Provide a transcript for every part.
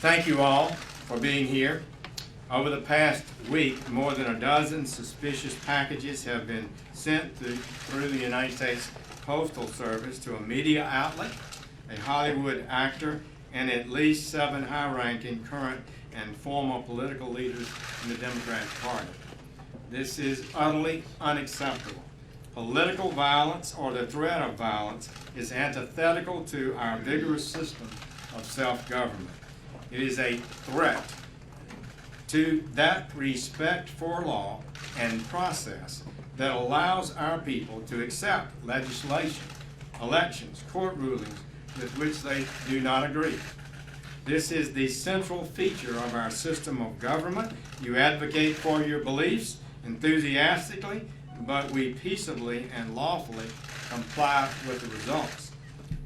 Thank you all for being here. Over the past week, more than a dozen suspicious packages have been sent through the United States Postal Service to a media outlet, a Hollywood actor, and at least 7 high-ranking current and former political leaders in the Democratic Party. This is utterly unacceptable. Political violence or the threat of violence is antithetical to our vigorous system of self-government. It is a threat to that respect for law and process that allows our people to accept legislation, elections, court rulings with which they do not agree. This is the central feature of our system of government. You advocate for your beliefs enthusiastically, but we peaceably and lawfully comply with the results.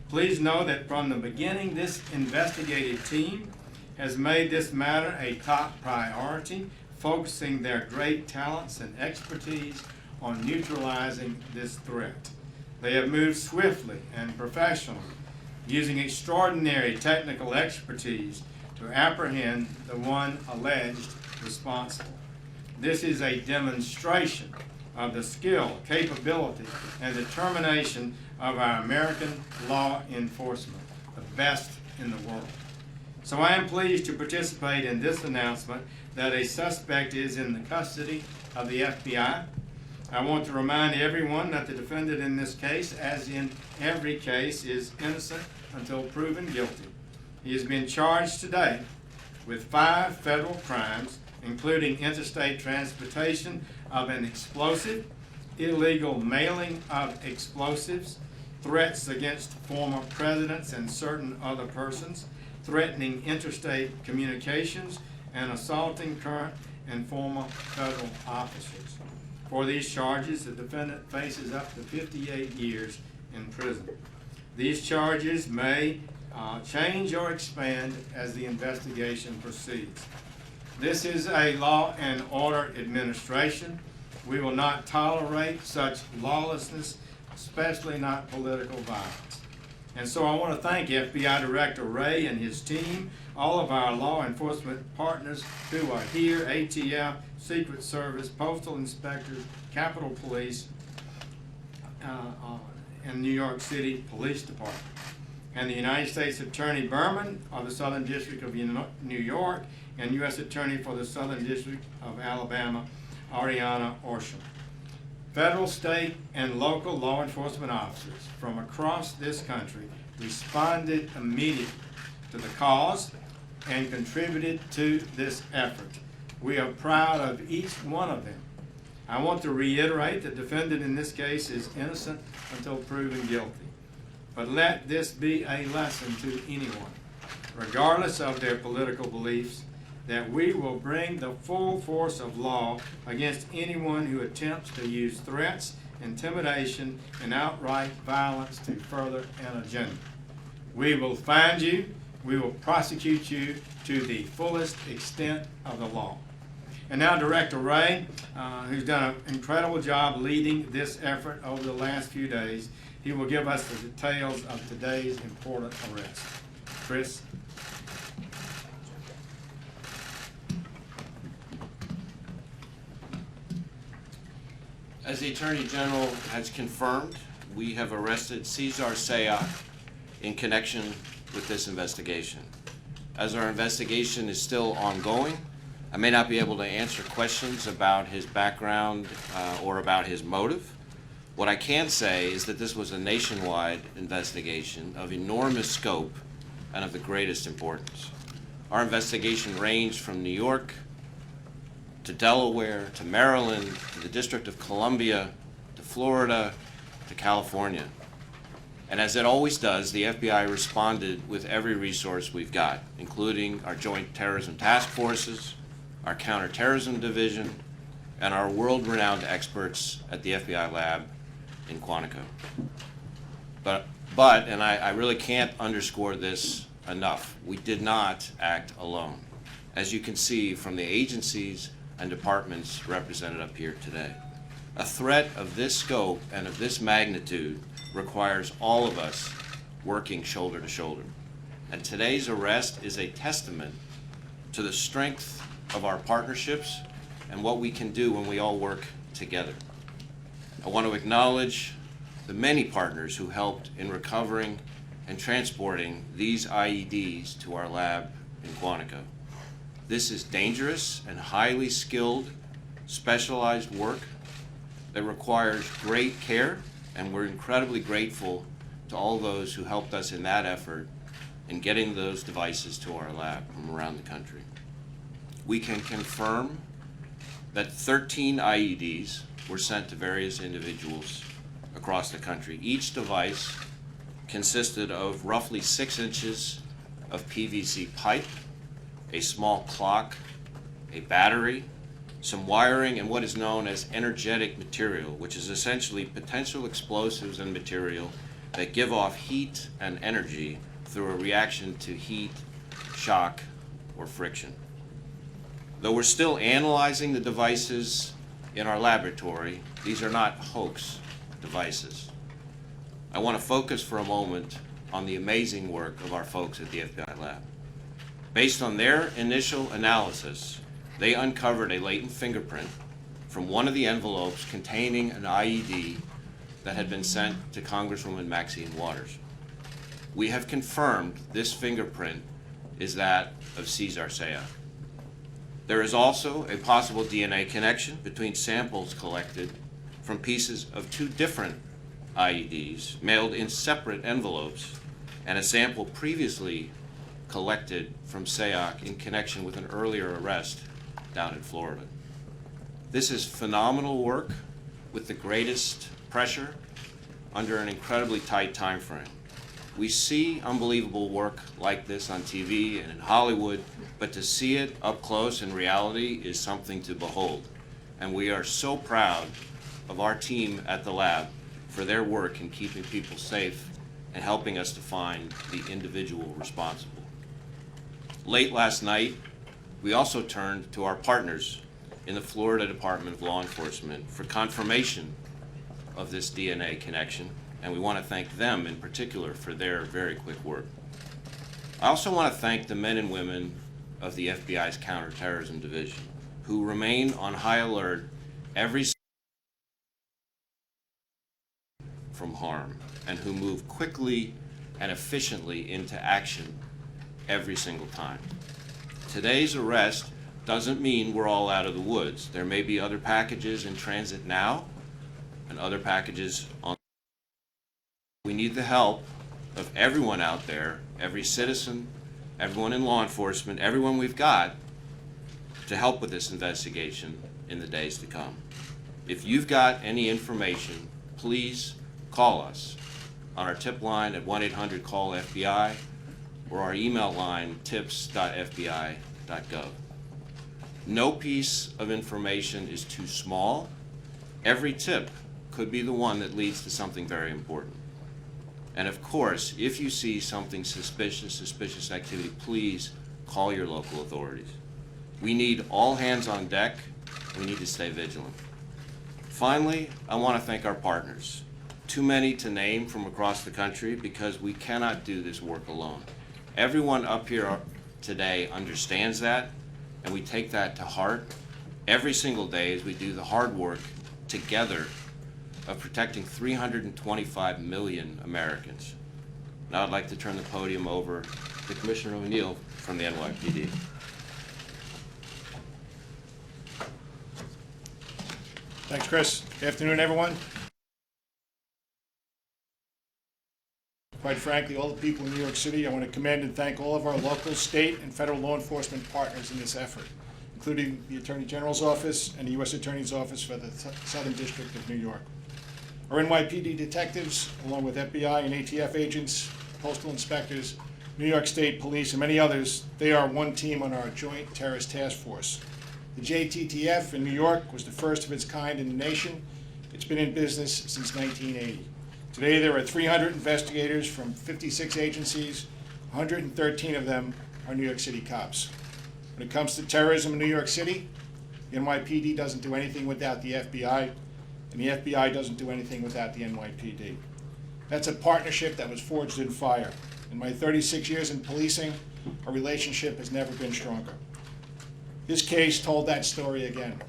Please know that from the beginning, this investigative team has made this matter a top priority, focusing their great talents and expertise on neutralizing this threat. They have moved swiftly and professionally, using extraordinary technical expertise to apprehend the one alleged responsible. This is a demonstration of the skill, capability, and determination of our American law enforcement, the best in the world. So I am pleased to participate in this announcement that a suspect is in the custody of the FBI. I want to remind everyone that the defendant in this case, as in every case, is innocent until proven guilty. He has been charged today with 5 federal crimes, including interstate transportation of an explosive, illegal mailing of explosives, threats against former presidents and certain other persons, threatening interstate communications, and assaulting current and former federal officers. For these charges, the defendant faces up to 58 years in prison. These charges may change or expand as the investigation proceeds. This is a law and order administration. We will not tolerate such lawlessness, especially not political violence. And so I want to thank FBI Director Wray and his team, all of our law enforcement partners who are here, ATF, Secret Service, Postal Inspectors, Capitol Police, and New York City Police Department, and the United States Attorney Berman of the Southern District of New York, and U.S. Attorney for the Southern District of Alabama, Ariana Orsham. Federal, state, and local law enforcement officers from across this country responded immediately to the cause and contributed to this effort. We are proud of each one of them. I want to reiterate the defendant in this case is innocent until proven guilty. But let this be a lesson to anyone, regardless of their political beliefs, that we will bring the full force of law against anyone who attempts to use threats, intimidation, and outright violence to further an agenda. We will find you, we will prosecute you to the fullest extent of the law. And now Director Wray, who's done an incredible job leading this effort over the last few days, he will give us the details of today's important arrest. Chris? As the Attorney General has confirmed, we have arrested Cesar Sayoc in connection with this investigation. As our investigation is still ongoing, I may not be able to answer questions about his background or about his motive. What I can say is that this was a nationwide investigation of enormous scope and of the greatest importance. Our investigation ranged from New York to Delaware, to Maryland, to the District of Columbia, to Florida, to California. And as it always does, the FBI responded with every resource we've got, including our Joint Terrorism Task Forces, our Counterterrorism Division, and our world-renowned experts at the FBI lab in Quantico. But and I really can't underscore this enough, we did not act alone, as you can see from the agencies and departments represented up here today. A threat of this scope and of this magnitude requires all of us working shoulder to shoulder. And today's arrest is a testament to the strength of our partnerships and what we can do when we all work together. I want to acknowledge the many partners who helped in recovering and transporting these IEDs to our lab in Quantico. This is dangerous and highly skilled, specialized work that requires great care, and we're incredibly grateful to all those who helped us in that effort in getting those devices to our lab from around the country. We can confirm that 13 IEDs were sent to various individuals across the country. Each device consisted of roughly 6 inches of PVC pipe, a small clock, a battery, some wiring, and what is known as energetic material, which is essentially potential explosives and material that give off heat and energy through a reaction to heat, shock, or friction. Though we're still analyzing the devices in our laboratory, these are not hoax devices. I want to focus for a moment on the amazing work of our folks at the FBI lab. Based on their initial analysis, they uncovered a latent fingerprint from one of the envelopes containing an IED that had been sent to Congresswoman Maxine Waters. We have confirmed this fingerprint is that of Cesar Sayoc. There is also a possible DNA connection between samples collected from pieces of 2 different IEDs mailed in separate envelopes and a sample previously collected from Sayoc in connection with an earlier arrest down in Florida. This is phenomenal work with the greatest pressure under an incredibly tight time frame. We see unbelievable work like this on TV and in Hollywood, but to see it up close in reality is something to behold. And we are so proud of our team at the lab for their work in keeping people safe and helping us to find the individual responsible. Late last night, we also turned to our partners in the Florida Department of Law Enforcement for confirmation of this DNA connection, and we want to thank them in particular for their very quick work. I also want to thank the men and women of the FBI's Counterterrorism Division who remain on high alert every from harm and who move quickly and efficiently into action every single time. Today's arrest doesn't mean we're all out of the woods. There may be other packages in transit now and other packages on. We need the help of everyone out there, every citizen, everyone in law enforcement, everyone we've got to help with this investigation in the days to come. If you've got any information, please call us on our tip line at 1-800-CALL-FBI or our email line tips.fbi.gov. No piece of information is too small. Every tip could be the one that leads to something very important. And of course, if you see something suspicious activity, please call your local authorities. We need all hands on deck. We need to stay vigilant. Finally, I want to thank our partners. Too many to name from across the country because we cannot do this work alone. Everyone up here today understands that, and we take that to heart every single day as we do the hard work together of protecting 325 million Americans. Now I'd like to turn the podium over to Commissioner O'Neill from the NYPD. Thanks, Chris. Good afternoon, everyone. Quite frankly, all the people in New York City, I want to commend and thank all of our local, state, and federal law enforcement partners in this effort, including the Attorney General's Office and the U.S. Attorney's Office for the Southern District of New York. Our NYPD detectives, along with FBI and ATF agents, postal inspectors, New York State Police, and many others, they are one team on our Joint Terrorist Task Force. The JTTF in New York was the first of its kind in the nation. It's been in business since 1980. Today there are 300 investigators from 56 agencies. 113 of them are New York City cops. When it comes to terrorism in New York City, the NYPD doesn't do anything without the FBI, and the FBI doesn't do anything without the NYPD. That's a partnership that was forged in fire. In my 36 years in policing, our relationship has never been stronger. This case told that story again.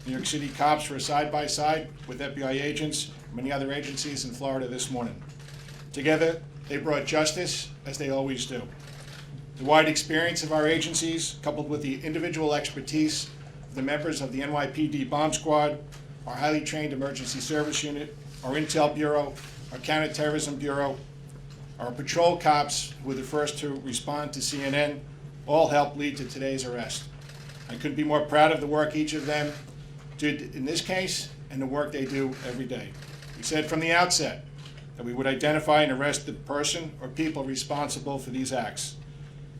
New York City cops were side by side with FBI agents and many other agencies in Florida this morning. Together, they brought justice, as they always do. The wide experience of our agencies, coupled with the individual expertise of the members of the NYPD Bomb Squad, our highly trained Emergency Service Unit, our Intel Bureau, our Counterterrorism Bureau, our patrol cops, who were the first to respond to CNN, all helped lead to today's arrest. I couldn't be more proud of the work each of them did in this case and the work they do every day. We said from the outset that we would identify and arrest the person or people responsible for these acts.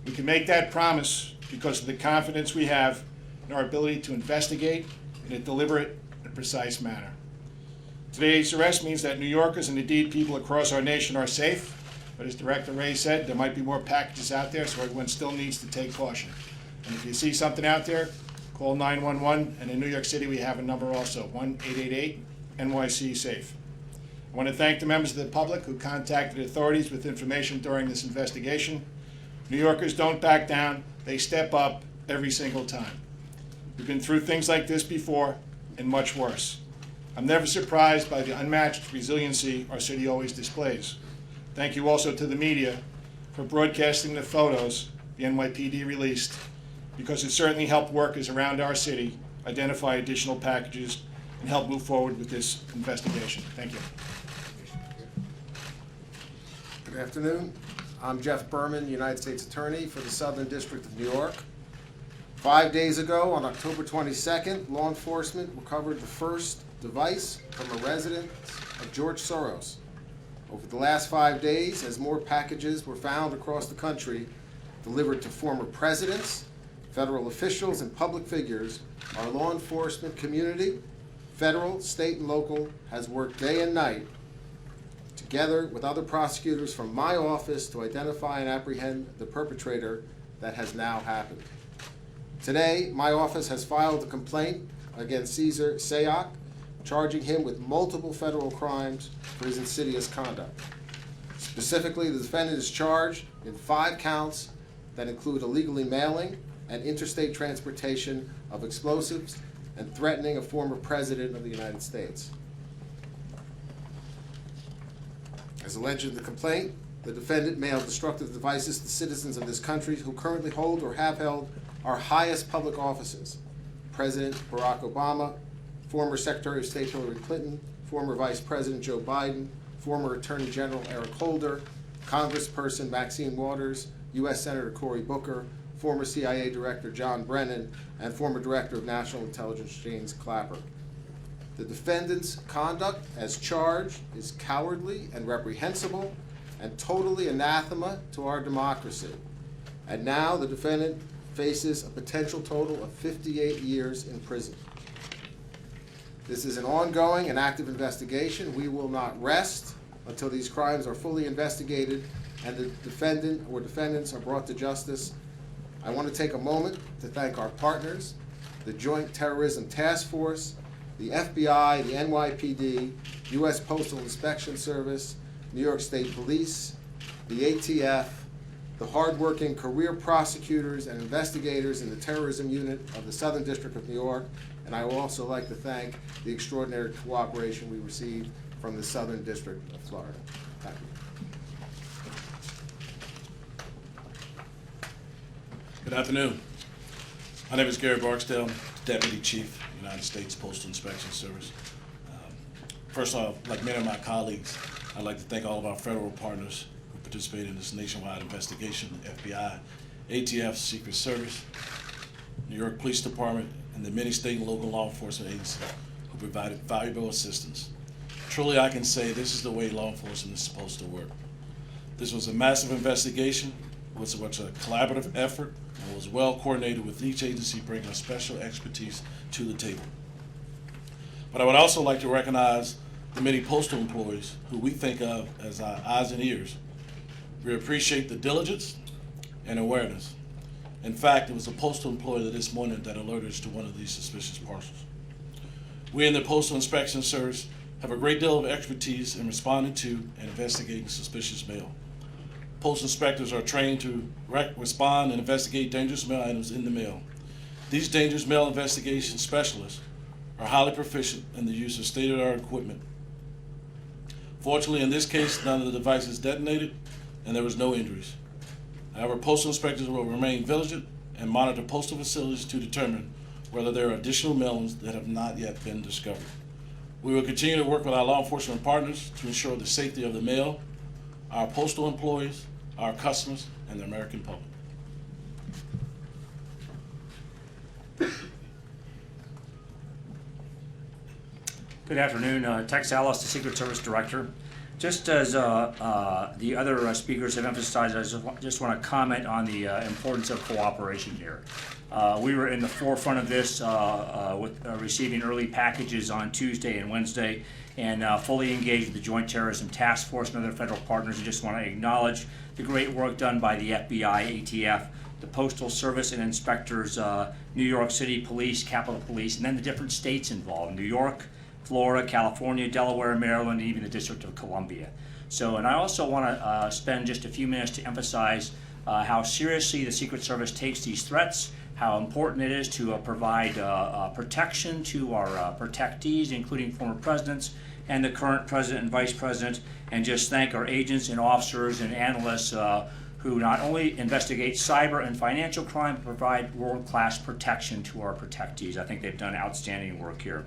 We can make that promise because of the confidence we have in our ability to investigate in a deliberate and precise manner. Today's arrest means that New Yorkers and indeed people across our nation are safe, but as Director Ray said, there might be more packages out there, so everyone still needs to take caution. And if you see something out there, call 911, and in New York City we have a number also, 1-888-NYC-SAFE. I want to thank the members of the public who contacted authorities with information during this investigation. New Yorkers don't back down, they step up every single time. We've been through things like this before, and much worse. I'm never surprised by the unmatched resiliency our city always displays. Thank you also to the media for broadcasting the photos the NYPD released, because it certainly helped workers around our city identify additional packages and help move forward with this investigation. Thank you. Good afternoon. I'm Jeff Berman, United States Attorney for the Southern District of New York. 5 days ago, on October 22nd, law enforcement recovered the first device from a residence of George Soros. Over the last 5 days, as more packages were found across the country, delivered to former presidents, federal officials, and public figures, our law enforcement community, federal, state, and local, has worked day and night together with other prosecutors from my office to identify and apprehend the perpetrator that has now happened. Today, my office has filed a complaint against Cesar Sayoc, charging him with multiple federal crimes for his insidious conduct. Specifically, the defendant is charged in 5 counts that include illegally mailing and interstate transportation of explosives and threatening a former president of the United States. As alleged in the complaint, the defendant mailed destructive devices to citizens of this country who currently hold or have held our highest public offices: President Barack Obama, former Secretary of State Hillary Clinton, former Vice President Joe Biden, former Attorney General Eric Holder, Congressperson Maxine Waters, U.S. Senator Cory Booker, former CIA Director John Brennan, and former Director of National Intelligence James Clapper. The defendant's conduct as charged is cowardly and reprehensible and totally anathema to our democracy. And now the defendant faces a potential total of 58 years in prison. This is an ongoing and active investigation. We will not rest until these crimes are fully investigated and the defendant or defendants are brought to justice. I want to take a moment to thank our partners, the Joint Terrorism Task Force, the FBI, the NYPD, U.S. Postal Inspection Service, New York State Police, the ATF, the hardworking career prosecutors and investigators in the Terrorism Unit of the Southern District of New York, and I would also like to thank the extraordinary cooperation we received from the Southern District of Florida. Thank you. Good afternoon. My name is Gary Barksdale, Deputy Chief, United States Postal Inspection Service. First off, like many of my colleagues, I'd like to thank all of our federal partners who participated in this nationwide investigation: the FBI, ATF, Secret Service, New York Police Department, and the many state and local law enforcement agencies who provided valuable assistance. Truly, I can say this is the way law enforcement is supposed to work. This was a massive investigation. It was a collaborative effort and was well coordinated, with each agency bringing a special expertise to the table. But I would also like to recognize the many postal employees who we think of as our eyes and ears. We appreciate the diligence and awareness. In fact, it was a postal employee this morning that alerted us to one of these suspicious parcels. We in the Postal Inspection Service have a great deal of expertise in responding to and investigating suspicious mail. postal inspectors are trained to respond and investigate dangerous mail items in the mail. These dangerous mail investigation specialists are highly proficient in the use of state-of-the-art equipment. Fortunately, in this case, none of the devices detonated and there was no injuries. However, postal inspectors will remain vigilant and monitor postal facilities to determine whether there are additional mailings that have not yet been discovered. We will continue to work with our law enforcement partners to ensure the safety of the mail, our postal employees, our customers, and the American public. Good afternoon, Tex Ellis, the Secret Service Director. Just as the other speakers have emphasized, I just want to comment on the importance of cooperation here. We were in the forefront of this with receiving early packages on Tuesday and Wednesday, and fully engaged with the Joint Terrorism Task Force and other federal partners. I just want to acknowledge the great work done by the FBI, ATF, the Postal Service and inspectors, New York City Police, Capitol Police, and then the different states involved, New York, Florida, California, Delaware, Maryland, and even the District of Columbia. So, and I also want to spend just a few minutes to emphasize how seriously the Secret Service takes these threats, how important it is to provide protection to our protectees, including former presidents and the current president and vice president, and just thank our agents and officers and analysts who not only investigate cyber and financial crime, but provide world-class protection to our protectees. I think they've done outstanding work here.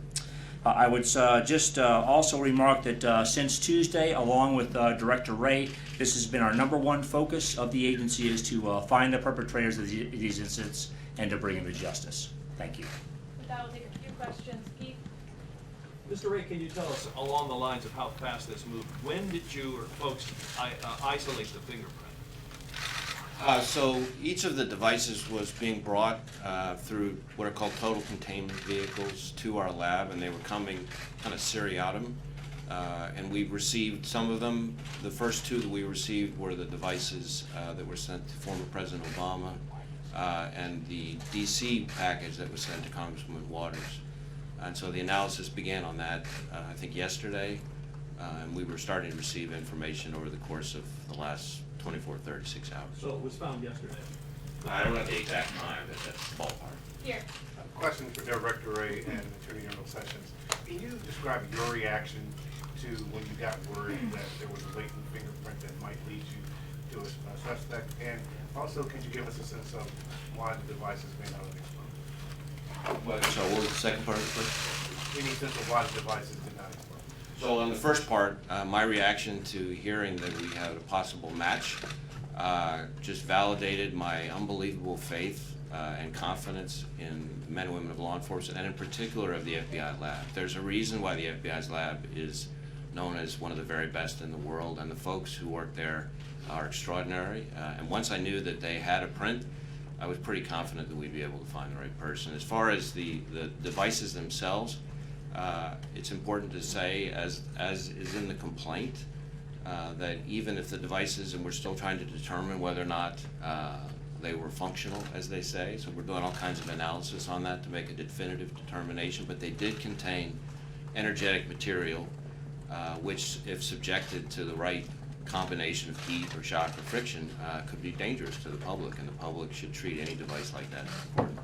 I would just also remark that since Tuesday, along with Director Ray, this has been our #1 focus of the agency, is to find the perpetrators of these incidents and to bring them to justice. Thank you. With that, we'll take a few questions. Keith? Mr. Ray, can you tell us along the lines of how fast this moved, when did you or folks isolate the fingerprint? So each of the devices was being brought through what are called total containment vehicles to our lab, and they were coming kind of seriatim. And we received some of them. The first two that we received were the devices that were sent to former President Obama and the DC package that was sent to Congresswoman Waters. And so the analysis began on that, I think yesterday, and we were starting to receive information over the course of the last 24, 36 hours. So it was found yesterday. I don't know the exact time, but that's ballpark. Here. Question for Director Ray and Attorney General Sessions. Can you describe your reaction to when you got word that there was a latent fingerprint that might lead you to a suspect? And also, could you give us a sense of why the devices may not have exploded? So what was the second part of the question? Any sense of why the devices did not explode? So on the first part, my reaction to hearing that we had a possible match just validated my unbelievable faith and confidence in the men and women of law enforcement, and in particular of the FBI lab. There's a reason why the FBI's lab is known as one of the very best in the world, and the folks who work there are extraordinary. And once I knew that they had a print, I was pretty confident that we'd be able to find the right person. As far as the devices themselves, it's important to say, as is in the complaint, that even if the devices, and we're still trying to determine whether or not they were functional, as they say, so we're doing all kinds of analysis on that to make a definitive determination, but they did contain energetic material, which, if subjected to the right combination of heat or shock or friction, could be dangerous to the public, and the public should treat any device like that as important.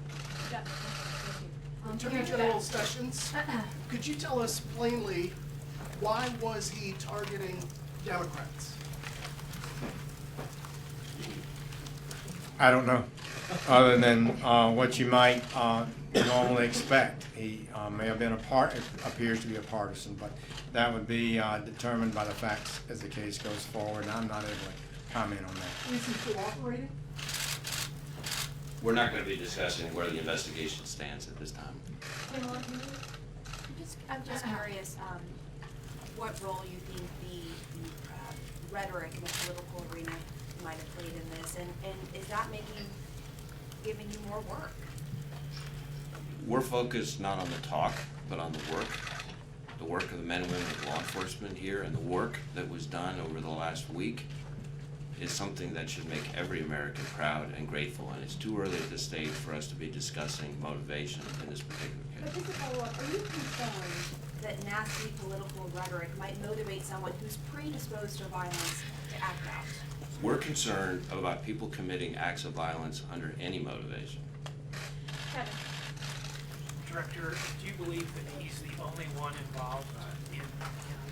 Yeah. Attorney General Sessions, could you tell us plainly, why was he targeting Democrats? I don't know, other than what you might normally expect. He may have been appears to be a partisan, but that would be determined by the facts as the case goes forward, and I'm not able to comment on that. Is he cooperating? We're not going to be discussing where the investigation stands at this time. I'm just curious what role you think the rhetoric in the political arena might have played in this, and is that giving you more work? We're focused not on the talk, but on the work of the men and women of law enforcement here, and the work that was done over the last week is something that should make every American proud and grateful, and it's too early at this stage for us to be discussing motivation in this particular case. But just to follow up, are you concerned that nasty political rhetoric might motivate someone who's predisposed to violence to act out? We're concerned about people committing acts of violence under any motivation. Kevin? Director, do you believe that he's the only one involved in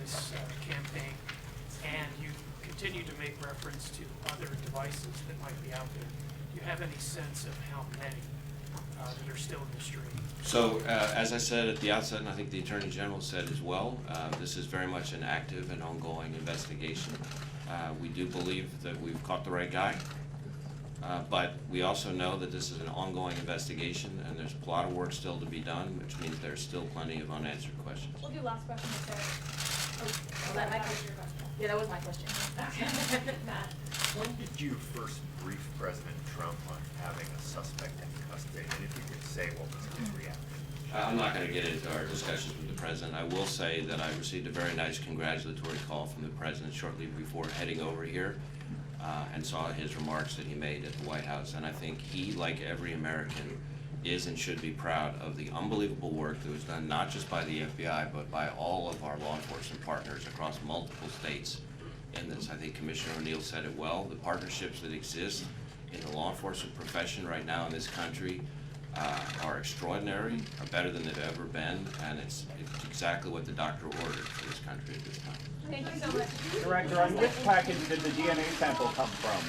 this campaign? And you continue to make reference to other devices that might be out there. Do you have any sense of how many that are still in the stream? So, as I said at the outset, and I think the Attorney General said as well, this is very much an active and ongoing investigation. We do believe that we've caught the right guy, but we also know that this is an ongoing investigation and there's a lot of work still to be done, which means there's still plenty of unanswered questions. We'll do last question with Sarah. Was that my question? Your question. Yeah, that was my question. Okay. Matt? When did you first brief President Trump on having a suspect in custody? And if you could say what was his reaction? I'm not going to get into our discussions with the President. I will say that I received a very nice congratulatory call from the President shortly before heading over here and saw his remarks that he made at the White House. And I think he, like every American, is and should be proud of the unbelievable work that was done not just by the FBI, but by all of our law enforcement partners across multiple states in this. I think Commissioner O'Neill said it well. The partnerships that exist in the law enforcement profession right now in this country are extraordinary, are better than they've ever been, and it's exactly what the doctor ordered for this country at this time. Thank you so much. Director, on which package did the DNA sample come from?